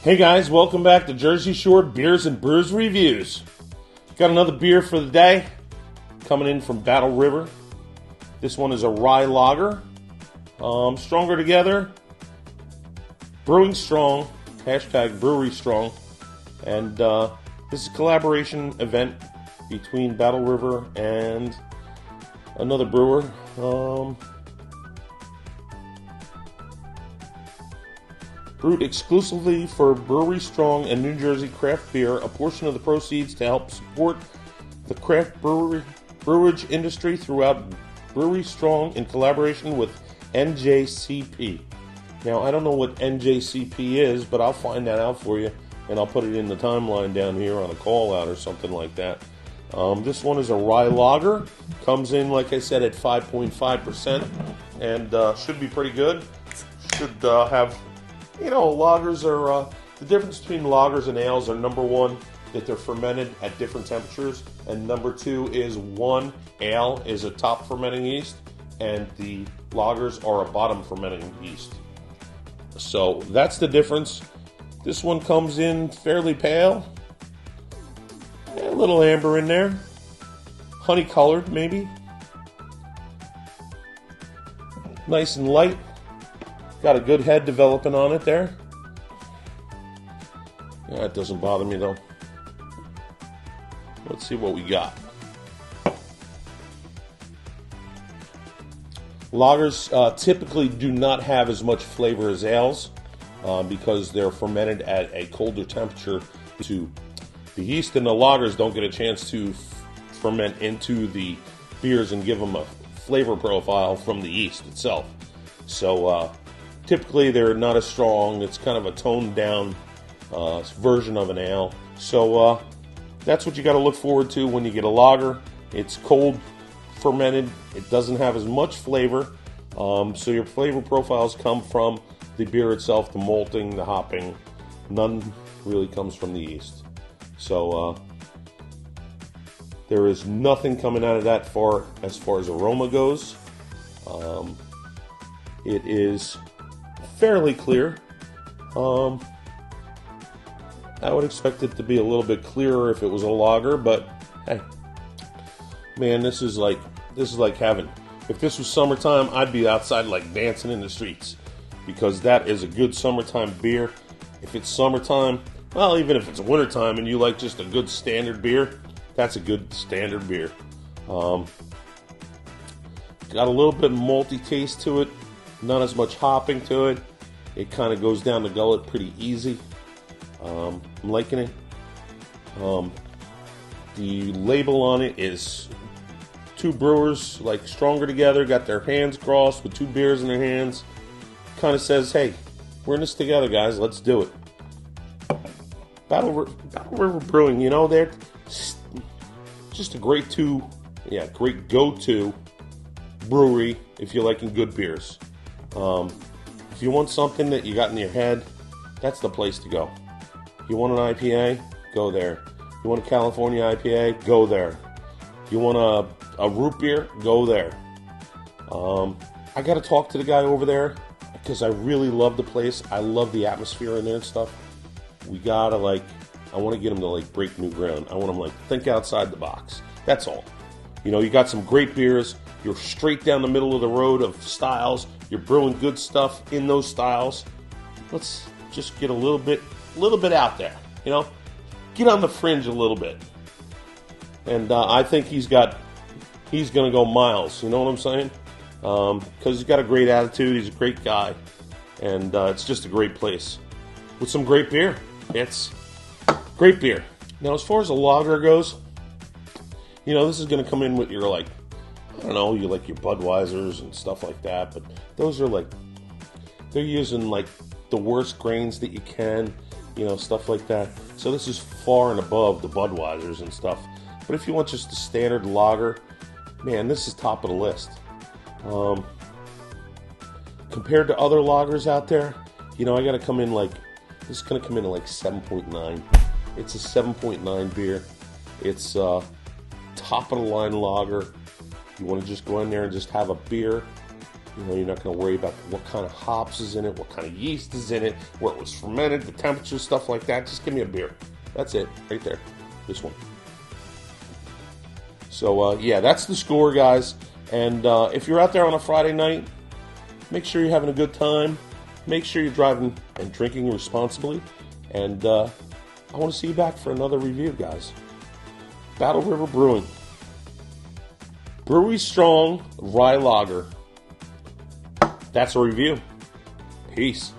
Hey guys, welcome back to Jersey Shore Beers and Brews Reviews. Got another beer for the day, coming in from Battleriver. This one is a rye lager. Stronger together. Brewing strong. Hashtag brewery strong. And this is a collaboration event between Battleriver and another brewer. Brewed exclusively for Brewery Strong and New Jersey craft beer, a portion of the proceeds to help support the craft brewerage industry throughout Brewery Strong in collaboration with NJCP. Now, I don't know what NJCP is, but I'll find that out for you, and I'll put it in the timeline down here on a call out or something like that. This one is a rye lager. Comes in, like I said, at 5.5%, and should be pretty good. Should have... You know, lagers are, the difference between lagers and ales are, number one, that they're fermented at different temperatures, and number two is one ale is a top fermenting yeast, and the lagers are a bottom fermenting yeast. So that's the difference. This one comes in fairly pale, a little amber in there, honey colored maybe, nice and light. Got a good head developing on it there. That doesn't bother me though. Let's see what we got. Lagers typically do not have as much flavor as ales because they're fermented at a colder temperature. The yeast in the lagers don't get a chance to ferment into the beers and give them a flavor profile from the yeast itself. So typically, they're not as strong. It's kind of a toned down version of an ale. So that's what you got to look forward to when you get a lager. It's cold fermented. It doesn't have as much flavor. So your flavor profiles come from the beer itself, the malting, the hopping. None really comes from the yeast. So there is nothing coming out of that as far as aroma goes. It is fairly clear. I would expect it to be a little bit clearer if it was a lager, but hey, man, this is like heaven. If this was summertime, I'd be outside like dancing in the streets, because that is a good summertime beer. If it's summertime, well, even if it's wintertime and you like just a good standard beer, that's a good standard beer. Got a little bit malty taste to it. Not as much hopping to it. It kind of goes down the gullet pretty easy. I'm liking it. The label on it is two brewers like stronger together, got their hands crossed with two beers in their hands. Kind of says, hey, we're in this together, guys. Let's do it. Battle River Brewing, you know, they're just a great go-to brewery if you're liking good beers. If you want something that you got in your head, that's the place to go. You want an IPA? Go there. You want a California IPA? Go there. You want a root beer? Go there. I got to talk to the guy over there because I really love the place. I love the atmosphere in there and stuff. I want to get him to break new ground. I want him to think outside the box. That's all. You know, you got some great beers. You're straight down the middle of the road of styles. You're brewing good stuff in those styles. Let's just get a little bit out there. You know, get on the fringe a little bit. And I think he's going to go miles. You know what I'm saying? Because he's got a great attitude. He's a great guy, and it's just a great place with some great beer. It's great beer. Now, as far as a lager goes, you know, this is going to come in with your I don't know, you like your Budweisers and stuff like that, but those are they're using the worst grains that you can, you know, stuff like that. So this is far and above the Budweisers and stuff. But if you want just a standard lager, man, this is top of the list. Compared to other lagers out there, you know, I got to come in this is going to come in at 7.9. It's a 7.9 beer. It's top of the line lager. You want to just go in there and just have a beer. You know, you're not going to worry about what kind of hops is in it, what kind of yeast is in it, where it was fermented, the temperature, stuff like that. Just give me a beer. That's it, right there. This one. So, yeah, that's the score, guys. And if you're out there on a Friday night, make sure you're having a good time. Make sure you're driving and drinking responsibly. And I want to see you back for another review, guys. Battleriver Brewing. Brewery Strong Rye Lager. That's a review. Peace.